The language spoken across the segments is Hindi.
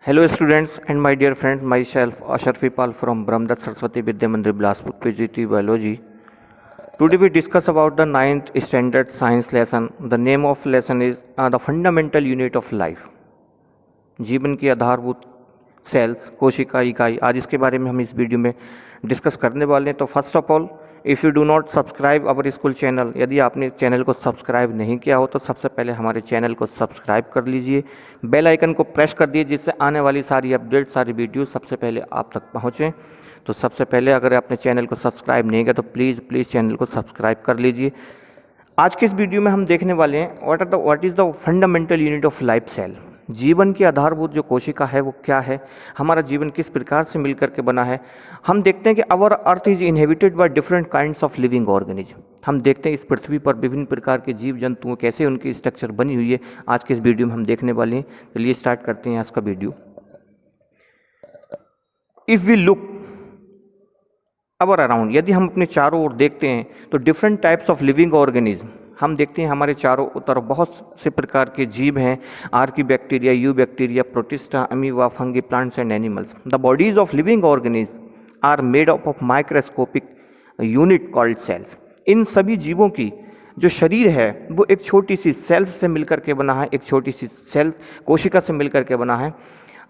Hello students and my dear friends, myself Asharfi Pal from Brahmdat Saraswati Vidya Mandir Bilaspur PGT Biology. Today we discuss about the 9th standard science lesson. The name of lesson is the fundamental unit of life. जीवन की आधारभूत सेल्स, कोशिका इकाई, आज इसके बारे में हम इस वीडियो में डिस्कस करने वाले हैं। तो first of all, if you do not subscribe our school channel, यदि आपने चैनल को सब्सक्राइब नहीं किया हो तो सबसे पहले हमारे चैनल को सब्सक्राइब कर लीजिए, बेल आइकन को प्रेस कर दिए जिससे आने वाली सारी अपडेट, सारी वीडियो सबसे पहले आप तक पहुँचें। तो सबसे पहले अगर आपने चैनल को सब्सक्राइब नहीं किया तो प्लीज़ चैनल को सब्सक्राइब कर लीजिए। आज के इस वीडियो में हम देखने वाले हैं what is the fundamental unit of life cell. जीवन की आधारभूत जो कोशिका है वो क्या है, हमारा जीवन किस प्रकार से मिलकर के बना है। हम देखते हैं कि our earth is inhabited by different kinds of living organism. हम देखते हैं इस पृथ्वी पर विभिन्न प्रकार के जीव जंतुओं कैसे उनकी स्ट्रक्चर बनी हुई है, आज के इस वीडियो में हम देखने वाले हैं। चलिए स्टार्ट करते हैं आज का video. If we look our around, यदि हम अपने चारों ओर देखते हैं तो different types of living organism हम देखते हैं हमारे चारों तरफ बहुत से प्रकार के जीव हैं। Archaebacteria, eubacteria, protista, amoeba, fungi, plants and animals. The bodies of living organism are made up of microscopic unit called cells. इन सभी जीवों की जो शरीर है वो एक छोटी सी सेल्स से मिलकर के बना है, एक छोटी सी सेल कोशिका से मिलकर के बना है।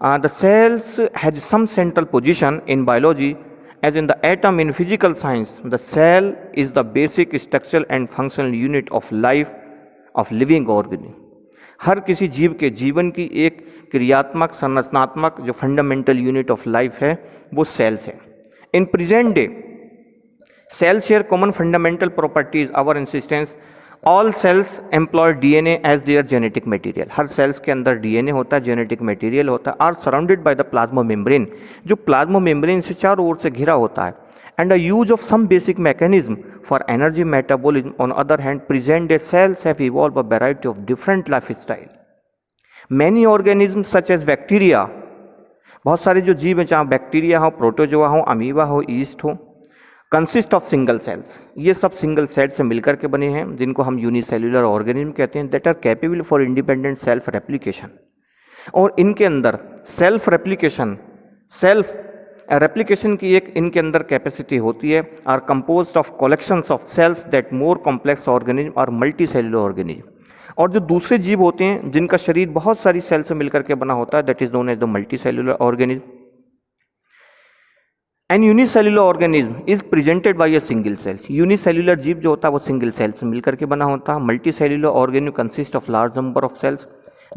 The cells has some central position in biology as in the atom in physical science. The cell is the basic structural and functional unit of life of living organism. हर किसी जीव के जीवन की एक क्रियात्मक संरचनात्मक जो फंडामेंटल यूनिट ऑफ लाइफ है वो सेल्स है। In present day cells share common fundamental properties. Our insistence all cells employ DNA as their genetic material. हर सेल्स के अंदर डीएनए होता है, जेनेटिक मटेरियल होता है। Are surrounded by the plasma membrane, जो प्लाज्मा मेम्ब्रेन से चारों ओर से घिरा होता है। And the use of some basic mechanism for energy metabolism. On other hand present day cells have evolve a variety of different life style. Many organism such as bacteria, बहुत सारे जो जीव हैं, चाहे बैक्टीरिया हो, प्रोटोजोआ हो, अमीबा हो, ईस्ट हो, कंसिस्ट ऑफ सिंगल सेल्स। ये सब सिंगल सेल से मिलकर के बने हैं जिनको हम यूनिसेल्युलर ऑर्गेनिज्म कहते हैं। That are capable for independent self replication. और इनके अंदर सेल्फ रेप्लिकेशन की एक इनके अंदर कैपेसिटी होती है। Are composed of collections of cells that more complex organism और मल्टी सेल्युलर ऑर्गेनिज्म। और जो दूसरे जीव होते हैं जिनका शरीर बहुत सारी सेल से मिलकर के बना होता है, that is known as the multi cellular organism. An unicellular organism is presented by a single cells. Unicellular जीव जो होता है वो सिंगल सेल से मिलकर के बना होता है। Multi cellular organism consist of large number of cells.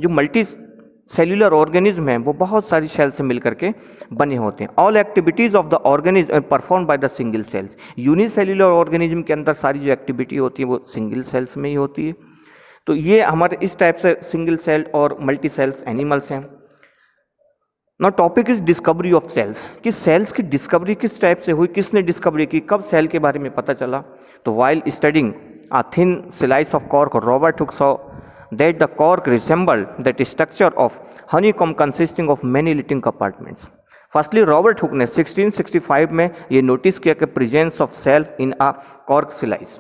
जो मल्टी सेल्युलर ऑर्गेनिज्म है वो बहुत सारी सेल से मिलकर के बने होते हैं। All activities of the organism perform by the single cells. Unicellular organism के अंदर सारी जो एक्टिविटी होती है वो सिंगल सेल्स में ही होती है। तो ये हमारे इस टाइप से सिंगल सेल और मल्टी सेल्स एनिमल्स हैं। Now topic is discovery of cells, कि सेल्स की डिस्कवरी किस टाइप से हुई, किसने डिस्कवरी की, कब सेल के बारे में पता चला। तो while studying a thin slice of cork, Robert Hooke saw that the cork resembled that structure of honeycomb consisting of many little compartments. Firstly Robert Hooke ने 1665 में ये नोटिस किया कि presence of cell in a cork slice.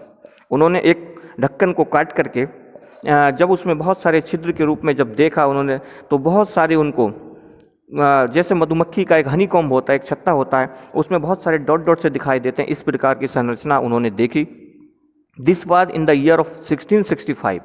उन्होंने एक ढक्कन को काट करके जब उसमें बहुत सारे छिद्र के रूप में जब देखा उन्होंने, तो बहुत सारे उनको जैसे मधुमक्खी का एक हनीकॉम्ब होता है, एक छत्ता होता है, उसमें बहुत सारे डॉट डॉट से दिखाई देते हैं। इस प्रकार की संरचना उन्होंने देखी। This was in the year of 1665।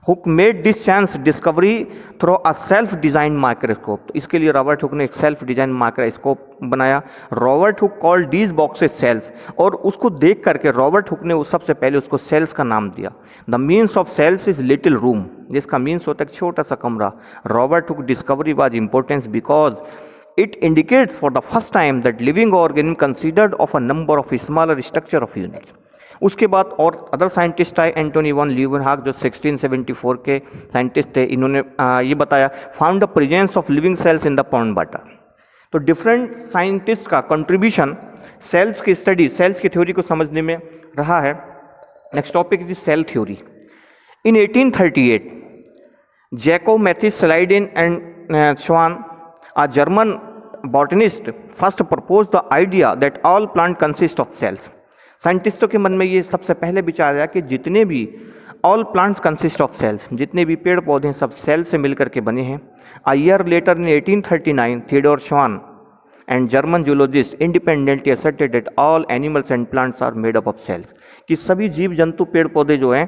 Hooke made this chance discovery through a self design microscope. तो इसके लिए रॉबर्ट हुक ने एक सेल्फ डिजाइन माइक्रोस्कोप बनाया। Robert Hooke called these boxes cells, और उसको देख करके रॉबर्ट हुक ने उस सबसे पहले उसको सेल्स का नाम दिया। The means of cells is little room, जिसका मीन्स होता है छोटा सा कमरा। Robert Hooke discovery was importance because it indicates for the first time that living organism considered of a number of smaller structure of units. उसके बाद और अदर साइंटिस्ट आए, एंटोनी वन ल्यूवेनहॉक जो 1674 के साइंटिस्ट थे। इन्होंने ये बताया found the presence of living cells in the pond water. तो डिफरेंट साइंटिस्ट का कंट्रीब्यूशन सेल्स की स्टडी, सेल्स की थ्योरी को समझने में रहा है। Next topic is cell theory. In 1838 Jacob Matthias Schleiden and Schwann, a German botanist, first propose the idea that all plant consist of cells. साइंटिस्टों के मन में ये सबसे पहले विचार आया कि जितने भी all plants consist of cells, जितने भी पेड़ पौधे हैं सब सेल से मिलकर के बने हैं। A year later in 1839 Theodor Schwann and German zoologist independently asserted that all animals and plants are made up of cells, कि सभी जीव जंतु पेड़ पौधे जो हैं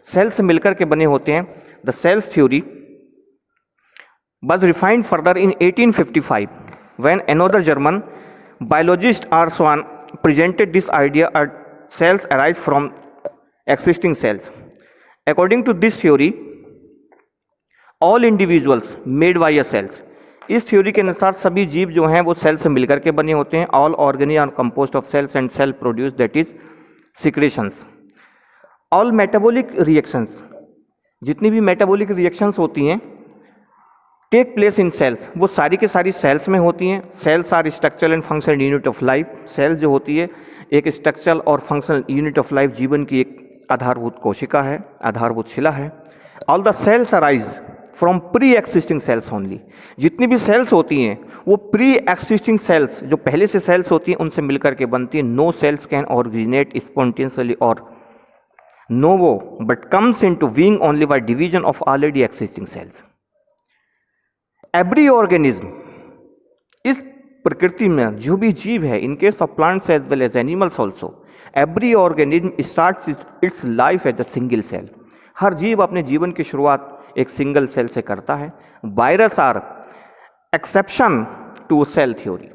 सेल से मिलकर के बने होते हैं। The cells theory was refined further in 1855 when another German biologist R. Schwann presented this idea that cells arise from existing cells. According to this theory, all individuals made by a cells. इस थ्योरी के अनुसार सभी जीव जो हैं वो सेल से मिलकर के बने होते हैं। All organism are composed of cells and cell produce that is secretions. All metabolic reactions, जितनी भी मेटाबॉलिक रिएक्शंस होती हैं टेक प्लेस इन सेल्स, वो सारी के सारी सेल्स में होती हैं। Cells are structural and functional unit of life. Cells जो होती है एक स्ट्रक्चरल और फंक्शनल यूनिट ऑफ लाइफ, जीवन की एक आधारभूत कोशिका है, आधारभूत शिला है। All the cells arise from pre existing cells only, जितनी भी सेल्स होती हैं वो प्री एक्सिस्टिंग सेल्स, जो पहले से सेल्स होती हैं उनसे मिलकर के बनती हैं। No cells can originate spontaneously और novo but comes into being only by division of already existing cells. Every organism, इस प्रकृति में जो भी जीव है, in case of plants as well as animals also, every organism starts its life as a single cell. हर जीव अपने जीवन की शुरुआत एक सिंगल सेल से करता है। Virus are exception to cell theory.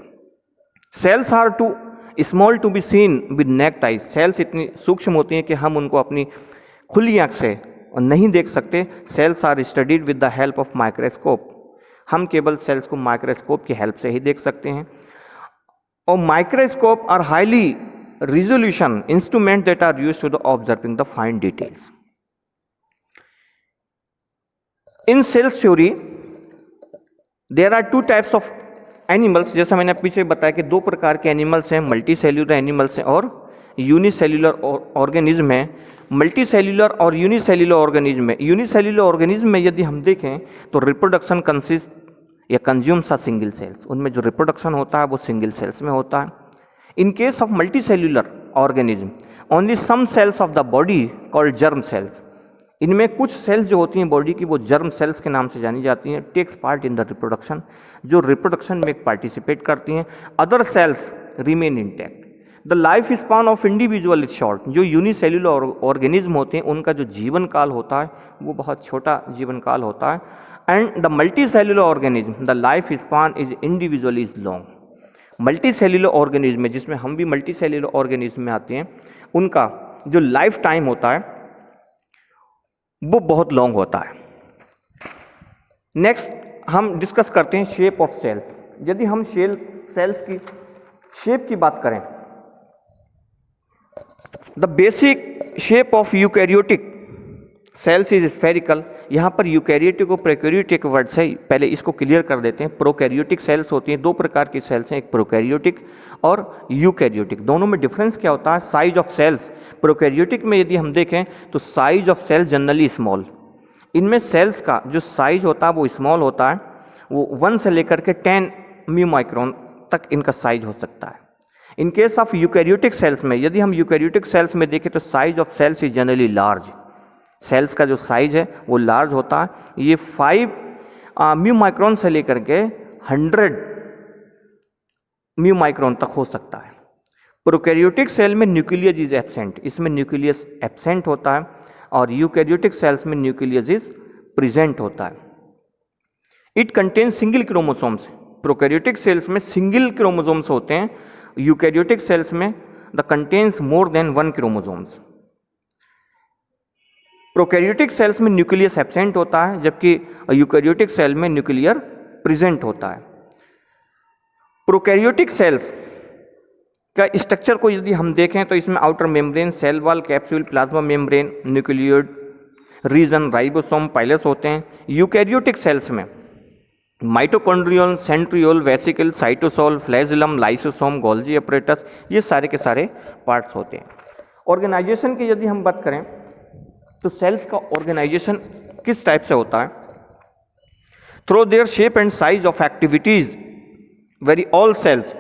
Cells are too small to be seen with naked eyes. Cells इतनी सूक्ष्म होती हैं कि हम उनको अपनी खुली आंख से नहीं देख सकते। Cells are studied with the help of microscope. हम केवल सेल्स को माइक्रोस्कोप की हेल्प से ही देख सकते हैं। और microscope are highly resolution instrument that are used to the observing the fine details. In cells theory there are two types of animals. जैसा मैंने पीछे बताया कि दो प्रकार के एनिमल्स हैं, मल्टी सेल्यूलर एनिमल्स हैं और यूनिसेल्यूलर ऑर्गेनिज्म है। मल्टी सेल्यूलर और यूनिसेल्यूलर ऑर्गेनिज्म में, यूनिसेल्यूलर ऑर्गेनिज्म में यदि हम देखें तो रिप्रोडक्शन कंसिस्ट या कंज्यूम्स आर सिंगल सेल्स, उनमें जो रिप्रोडक्शन होता है वो सिंगल सेल्स में होता है। In case of multi cellular organism only some cells of the body called germ cells, इनमें कुछ सेल्स जो होती हैं बॉडी की वो जर्म सेल्स के नाम से जानी जाती हैं, takes part in the reproduction, जो रिप्रोडक्शन में पार्टिसिपेट करती हैं। Other cells remain intact. The life span of individual is short. जो यूनिसेल्यूलर ऑर्गेनिज्म होते हैं उनका जो जीवन काल होता है वो बहुत छोटा जीवन काल होता है। And the multi cellular organism the life span is individual is long. Multi cellular organism में, जिसमें हम भी मल्टी सेल्यूलर ऑर्गेनिज्म में आते हैं, उनका जो लाइफ टाइम होता है वो बहुत लॉन्ग होता है। नेक्स्ट हम डिस्कस करते हैं शेप ऑफ सेल्स। यदि हम सेल्स की शेप की बात करें, the basic shape of eukaryotic sales is spherical. यहाँ पर यूकैरियोटिक और प्रोकैरियोटिक वर्ड से पहले इसको क्लियर कर देते हैं। प्रोकैरियोटिक सेल्स होती हैं, दो प्रकार की सेल्स हैं, एक प्रोकैरियोटिक और यूकैरियोटिक। दोनों में डिफरेंस क्या होता है? Size of sales. प्रोकैरियोटिक में यदि हम देखें तो size of cell generally small. इनमें सेल्स का जो साइज होता है वो स्मॉल होता है, वो 1 से लेकर के 10 म्यू माइक्रोन तक इनका साइज हो सकता है। In case of eukaryotic cells में, यदि हम यूकैरियोटिक सेल्स में देखें तो size of cells is generally large. Cells का जो साइज है वो लार्ज होता है। ये 5 म्यू माइक्रोन से लेकर के 100 म्यू माइक्रोन तक हो सकता है। प्रोकैरियोटिक सेल में न्यूक्लियस इज एब्सेंट, इसमें न्यूक्लियस एब्सेंट होता है, और यूकैरियोटिक सेल्स में न्यूक्लियस इज प्रेजेंट होता है। It contains single chromosomes. Prokaryotic cells में सिंगल क्रोमोसोम्स होते हैं, यूकैरियोटिक सेल्स में the contains more than 1 chromosomes. Prokaryotic cells में न्यूक्लियस एब्सेंट होता है, जबकि यूकैरियोटिक सेल में न्यूक्लियर प्रेजेंट होता है। प्रोकैरियोटिक सेल्स का स्ट्रक्चर को यदि हम देखें तो इसमें outer membrane, cell wall, capsule, plasma membrane, nucleoid region, ribosome, pilus होते हैं। यूकैरियोटिक सेल्स में mitochondrial, centriole, vesicle, cytosol, flagellum, lysosome, Golgi apparatus, ये सारे के सारे पार्ट्स होते हैं। ऑर्गेनाइजेशन की यदि हम बात करें तो सेल्स का ऑर्गेनाइजेशन किस टाइप से होता है? Through their shape and size of activities very all cells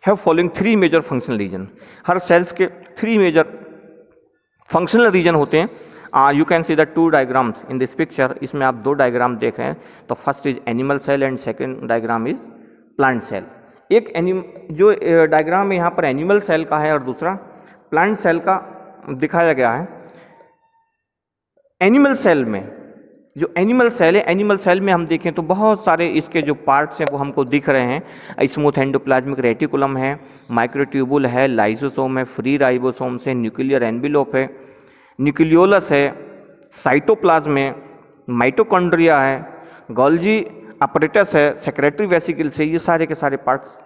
have following 3 major functional region. हर सेल्स के 3 मेजर फंक्शनल रीजन होते हैं। You can see the two diagrams in this picture. इसमें आप दो डायग्राम देख रहे हैं, तो first is animal cell and second diagram is plant cell. एक जो डायग्राम यहाँ पर एनिमल सेल का है और दूसरा प्लांट सेल का दिखाया गया है। एनिमल सेल में जो एनिमल सेल है, एनिमल सेल में हम देखें तो बहुत सारे इसके जो पार्ट्स हैं वो हमको दिख रहे हैं। स्मूथ एंडोप्लाज्मिक रेटिकुलम है, माइक्रोट्यूबुल है, लाइसोसोम है, फ्री राइबोसोम है, न्यूक्लियर एनवेलोप है, न्यूक्लियोलस है, साइटोप्लाज्म है, माइटोकॉन्ड्रिया है, गोल्जी अपरेटस है, सेक्रेटरी वेसिकल्स है। ये सारे के सारे पार्ट्स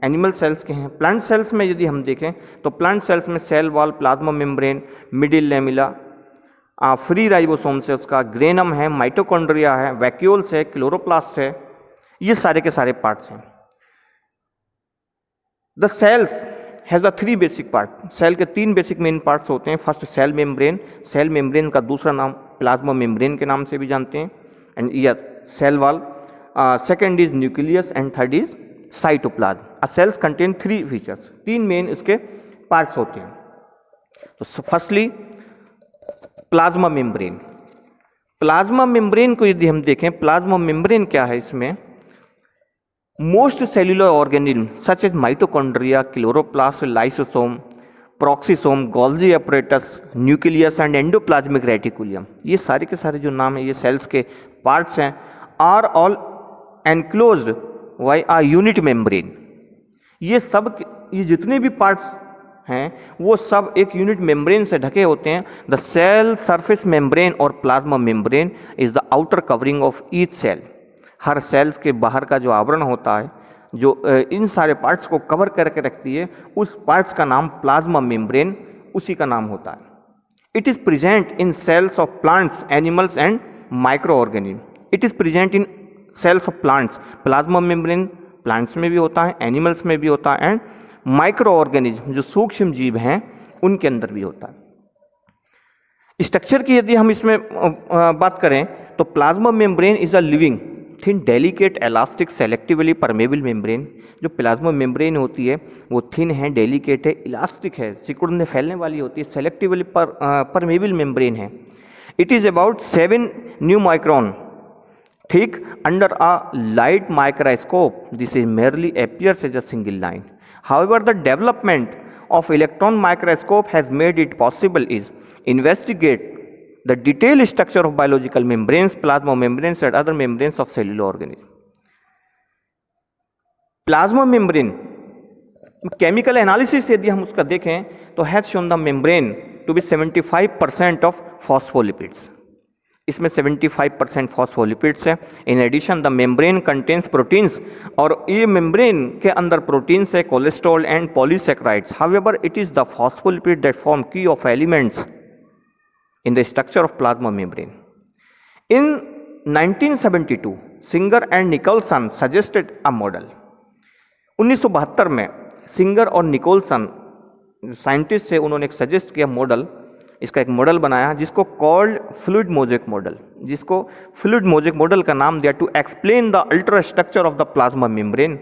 एनिमल सेल्स के हैं। प्लांट सेल्स में यदि हम देखें तो प्लांट सेल्स में cell wall, plasma membrane, middle lamella, free ribosome से उसका ग्रेनम है, माइटोकॉन्ड्रिया है, वैक्यूल्स है, क्लोरोप्लास्ट है। ये सारे के सारे पार्ट्स हैं। The cells has a 3 basic part. Cell के 3 बेसिक मेन पार्ट्स होते हैं। First cell membrane, cell membrane का दूसरा नाम प्लाज्मा मेम्ब्रेन के नाम से भी जानते हैं, and yes cell wall. Second is nucleus and third is cytoplasm. A cells contain 3 features, 3 main इसके पार्ट्स होते हैं। तो firstly plasma membrane. Plasma membrane को यदि हम देखें, प्लाज्मा मेम्ब्रेन क्या है, इसमें most cellular organism such as mitochondria, chloroplast, lysosome, peroxisome, Golgi apparatus, nucleus and endoplasmic reticulum, ये सारे के सारे जो नाम है ये सेल्स के पार्ट्स हैं, are all enclosed by a unit membrane. ये जितने भी पार्ट्स हैं वो सब एक यूनिट मेम्ब्रेन से ढके होते हैं। द सेल सरफेस मेम्ब्रेन और plasma membrane is the outer covering of each cell. हर सेल्स के बाहर का जो आवरण होता है, जो इन सारे पार्ट्स को कवर करके रखती है, उस पार्ट्स का नाम प्लाज्मा मेम्ब्रेन उसी का नाम होता है। It is present in cells of plants, animals and microorganism. It is present in cells of plants. Plasma membrane plants में भी होता है, एनिमल्स में भी होता है, एंड माइक्रो ऑर्गेनिज्म जो सूक्ष्म जीव हैं उनके अंदर भी होता है। स्ट्रक्चर की यदि हम इसमें बात करें तो plasma membrane is a living thin delicate elastic selectively permeable membrane. जो प्लाज्मा मेम्ब्रेन होती है वो थिन है, डेलिकेट है, इलास्टिक है, सिकुड़ने फैलने वाली होती है, सेलेक्टिवली परमेबल मेम्ब्रेन है। It is about 7 new micron thick under a light microscope. This is merely appears as a single line. However, the development of electron microscope has made it possible is investigate the detailed structure of biological membranes, plasma membranes and other membranes of cellular organisms. Plasma membrane chemical analysis यदि हम उसका देखें तो has shown the membrane to be 75% of phospholipids. इसमें 75% फॉस्फोलिपिड्स है। In addition the membrane contains proteins, और ये मेम्ब्रेन के अंदर प्रोटीन्स है, cholesterol and polysaccharides. However it is the phospholipid that form key of elements in the structure of plasma membrane. In 1972 Singer and Nicolson suggested a model. 1972 में सिंगर और निकोलसन साइंटिस्ट से उन्होंने एक सजेस्ट किया मॉडल, इसका एक मॉडल बनाया जिसको कॉल्ड फ्लूइड मोज़ेक मॉडल, जिसको फ्लूइड मोज़ेक मॉडल का नाम दिया to explain the ultra structure of the plasma membrane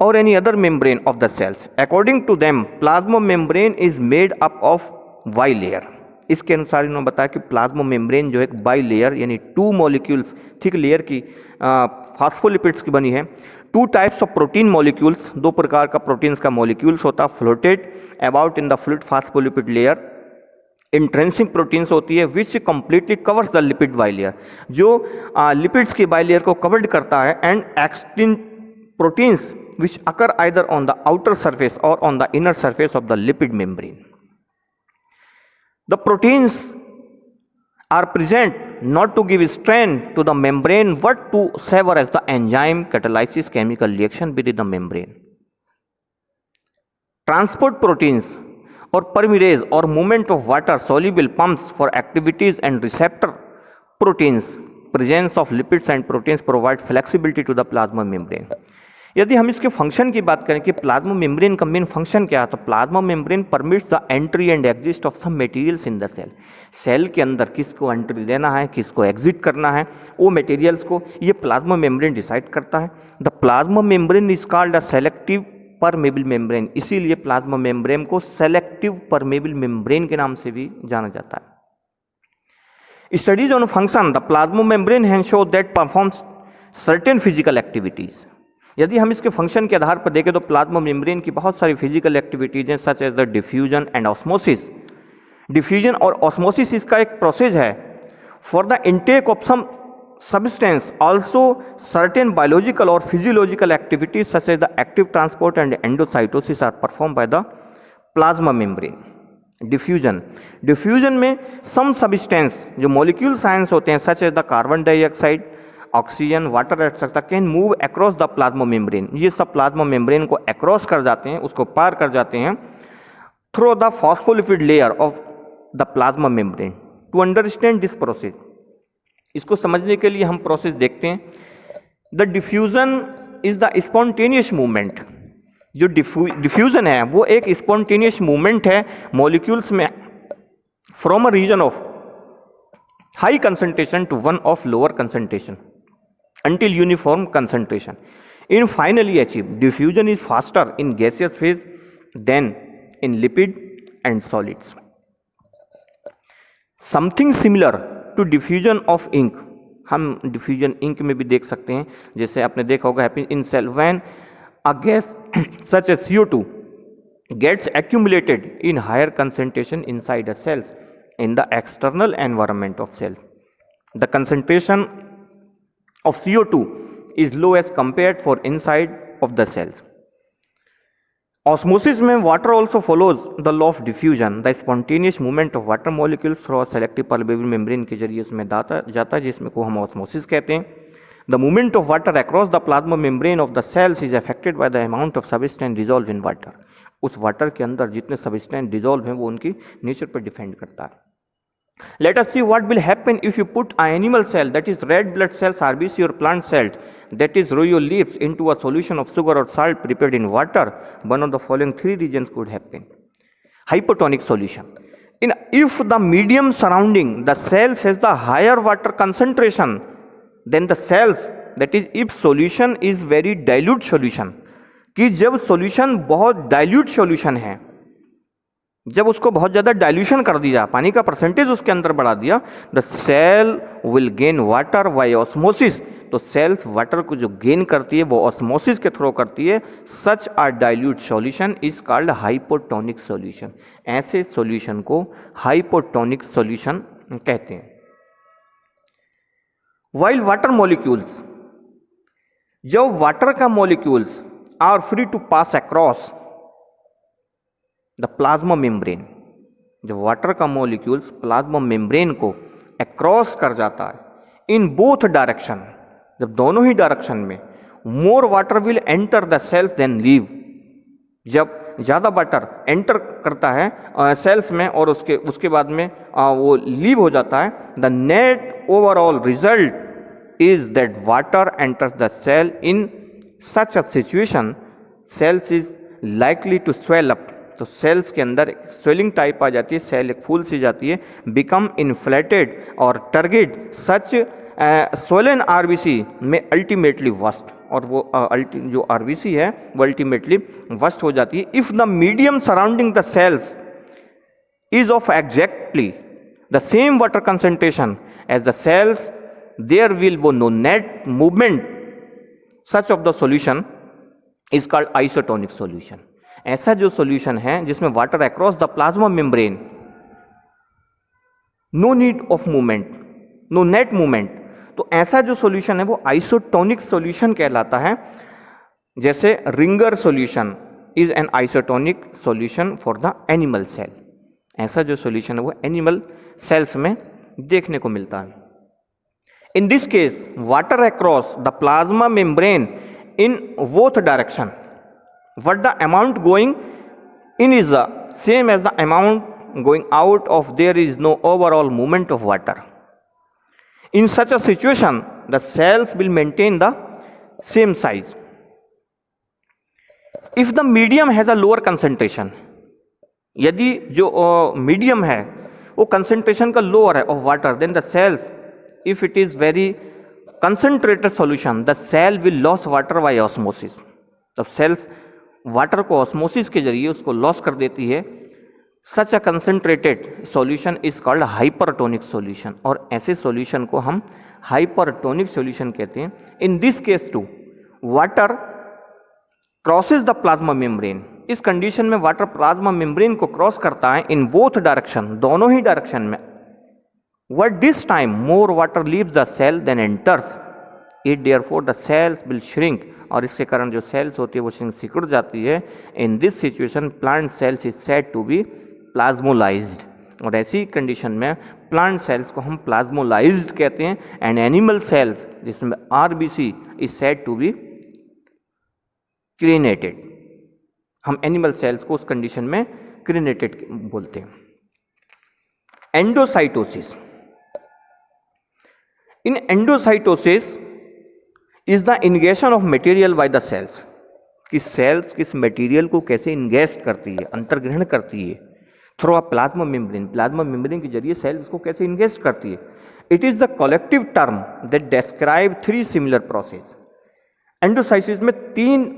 और any other membrane of the cells. According to them plasma membrane is made up of bilayer. इसके अनुसार इन्होंने बताया कि प्लाज्मा मेम्ब्रेन जो है बाई लेयर यानी 2 मॉलिक्यूल्स थिक लेयर की फॉस्फोलिपिड्स की बनी है। 2 टाइप्स ऑफ प्रोटीन मॉलिक्यूल्स, 2 प्रकार का प्रोटीन्स का मॉलिक्यूल्स होता, floated about in the fluid phospholipid layer. Intrinsic proteins होती है which completely covers the lipid bilayer, जो लिपिड्स की बाइलेयर को कवर्ड करता है, and extrinsic proteins which occur either on the outer surface और on the inner surface of the lipid membrane. The proteins are present not to give strain to the membrane but to serve as the enzyme catalysis chemical reaction within the membrane. Transport proteins or permease or movement of water soluble pumps for activities and receptor proteins presence of lipids and proteins provide flexibility to the plasma membrane. यदि हम इसके फंक्शन की बात करें कि प्लाज्मा मेम्ब्रेन का मेन फंक्शन क्या है, तो plasma membrane permits the entry and exit of some materials in the cell. Cell के अंदर किसको एंट्री लेना है, किसको एग्जिट करना है, वो मटेरियल्स को ये प्लाज्मा मेम्ब्रेन डिसाइड करता है। The plasma membrane is called a selective permeable membrane, इसीलिए प्लाज्मा मेम्ब्रेन को सेलेक्टिव परमेबल मेम्ब्रेन के नाम से भी जाना जाता है। Studies on function the plasma membrane has show that performs certain physical activities. यदि हम इसके फंक्शन के आधार पर देखें तो प्लाज्मा मेम्ब्रेन की बहुत सारी फिजिकल एक्टिविटीज हैं, such as the diffusion and osmosis. Diffusion और ऑस्मोसिस इसका एक प्रोसेस है for the intake of some substance. Also certain biological or physiological activities such as the active transport and endocytosis are performed by the plasma membrane. diffusion में some substance जो molecule science होते हैं such as the carbon dioxide, oxygen, water etc. can move across the plasma membrane. ये सब plasma membrane को across कर जाते हैं, उसको पार कर जाते हैं through the phospholipid layer of the plasma membrane. To understand this process, इसको समझने के लिए हम प्रोसेस देखते हैं। The diffusion is the spontaneous movement. जो डिफ्यूजन है वो एक स्पॉन्टेनियस मूवमेंट है मॉलिक्यूल्स में from a region of high concentration to one of lower concentration until uniform concentration. In finally achieved, diffusion is faster in gaseous phase than in lipid and solids. Something similar to diffusion of ink, हम diffusion ink में भी देख सकते हैं, जैसे आपने देखा होगा in cell when a gas such as CO2 gets accumulated in higher concentration inside the cells in the external environment of cell. The concentration of CO2 is low as compared for inside of the cells. Osmosis में water also follows the law of diffusion. The spontaneous movement of water molecules through a selective permeable membrane के जरिए उसमें जाता है जिसमें को हम osmosis कहते हैं. The movement of water across the plasma membrane of the cells is affected by the amount of substance dissolved in water. उस water के अंदर जितने substance dissolve हैं वो उनकी nature पर depend करता है. Let us see what will happen if you put an animal cell, that is red blood cells, RBC or plant cells, that is royal leaves, into a solution of sugar or salt prepared in water. One of the following three regions could happen. Hypotonic solution. If the medium surrounding the cells has the higher water concentration than the cells, that is if solution is very dilute solution, कि जब solution बहुत dilute solution है, जब उसको बहुत ज़्यादा डाइल्यूशन कर दिया, पानी का परसेंटेज उसके अंदर बढ़ा दिया, the cell will gain water by osmosis. तो सेल्स वाटर को जो गेन करती है वो ऑस्मोसिस के थ्रू करती है. Such are dilute solution is called hypotonic solution. ऐसे सॉल्यूशन को हाइपोटोनिक सॉल्यूशन कहते हैं. वाइल वाटर मॉलिक्यूल्स, जब वाटर का molecules are free to pass across the plasma membrane, जब वाटर का मॉलिक्यूल्स प्लाज्मा मेम्ब्रेन को अक्रॉस कर जाता है इन बोथ डायरेक्शन, जब दोनों ही डायरेक्शन में, more water will enter the cells then leave. जब ज़्यादा वाटर एंटर करता है सेल्स में और उसके बाद में वो लीव हो जाता है, the net overall result is that water enters the cell in such a situation cells is likely to swell up. तो सेल्स के अंदर स्वेलिंग टाइप आ जाती है, सेल एक फूल सी जाती है, बिकम इन्फ्लेटेड और टर्गेड. सच स्वोलन आरबीसी में अल्टीमेटली वस्ट, और वो जो आरबीसी है वो अल्टीमेटली वस्ट हो जाती है. If the medium surrounding the cells is of exactly the same water concentration as the cells, there will be no net movement. Such of the solution is called isotonic solution. ऐसा जो सॉल्यूशन है जिसमें water across the plasma membrane, no need of movement, no net movement, तो ऐसा जो सॉल्यूशन है वो आइसोटोनिक सॉल्यूशन कहलाता है. जैसे Ringer solution is an isotonic solution for the animal cell. ऐसा जो सॉल्यूशन है वो एनिमल सेल्स में देखने को मिलता है. In this case water across the plasma membrane in both direction, what the amount going in is the same as the amount going out of, there is no overall movement of water. In such a situation the cells will maintain the same size. If the medium has a lower concentration, यदि जो medium है वो concentration का lower है of water, then the cells, if it is very concentrated solution, the cell will lose water by osmosis. The cells water को ऑस्मोसिस के जरिए उसको लॉस कर देती है, such a concentrated solution is called hypertonic solution, और ऐसे सॉल्यूशन को हम हाइपरटोनिक सॉल्यूशन कहते हैं। In this case too water crosses the plasma membrane, इस कंडीशन में वाटर प्लाज्मा मेम्ब्रेन को क्रॉस करता है इन बोथ डायरेक्शन, दोनों ही डायरेक्शन में। What this time more water leaves the cell than enters it, therefore the cells will shrink, और इसके कारण जो सेल्स होती है वो सिकुड़ जाती है। In this situation plant cells is said to be plasmolysed, और ऐसी कंडीशन में प्लांट सेल्स को हम प्लाज्मोलाइज्ड कहते हैं। एंड एनिमल सेल्स जिसमें RBC is said to be crenated, हम एनिमल सेल्स को उस कंडीशन में क्रीनेटेड बोलते हैं। Endocytosis, in endocytosis is the ingestion of material by the cells, कि सेल्स किस मटेरियल को कैसे इंगेस्ट करती है, अंतर्ग्रहण करती है through a plasma membrane, plasma membrane के जरिए सेल्स को कैसे इंगेस्ट करती है। It is the collective term that describe 3 similar process. Endocytosis में 3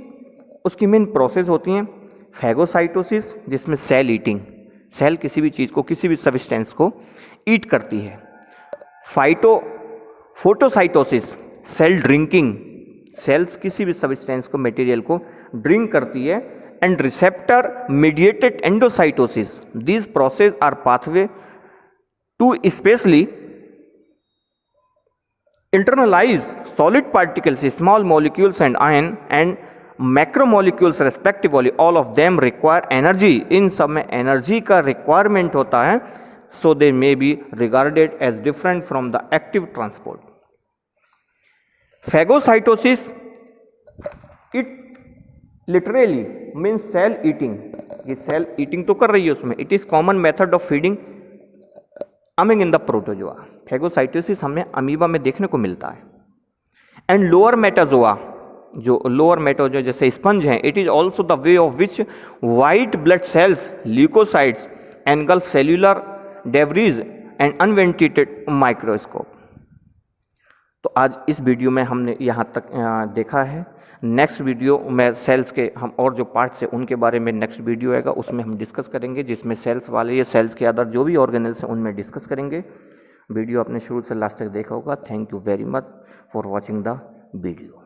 उसकी मेन प्रोसेस होती हैं। फैगोसाइटोसिस जिसमें सेल ईटिंग, सेल किसी भी चीज़ को, किसी भी सब्सटेंस को ईट करती है। फोटोसाइटोसिस सेल ड्रिंकिंग, सेल्स किसी भी सब्सटेंस को, मटेरियल को ड्रिंक करती है। And receptor mediated endocytosis, these process are pathway to specially internalize solid particles, small molecules and ion and macromolecules respectively, all of them require energy, इन सब में एनर्जी का रिक्वायरमेंट होता है, so they may be regarded as different from the active transport. Phagocytosis, it literally means cell eating, ये सेल ईटिंग तो कर रही है उसमें। It is common method of feeding among in the protozoa, phagocytosis हमें अमीबा में देखने को मिलता है। एंड लोअर मेटाजोआ, जो लोअर मेटाजोआ जैसे स्पंज हैं, it is also the way of which white blood cells, leucocytes engulf cellular debris and unventilated microscope. तो आज इस वीडियो में हमने यहाँ तक देखा है। नेक्स्ट वीडियो में सेल्स के हम और जो पार्ट्स हैं उनके बारे में नेक्स्ट वीडियो आएगा, उसमें हम डिस्कस करेंगे, जिसमें सेल्स वाले या सेल्स के अदर जो भी ऑर्गेनल्स हैं उनमें डिस्कस करेंगे। वीडियो आपने शुरू से लास्ट तक देखा होगा। Thank you very much for watching the video.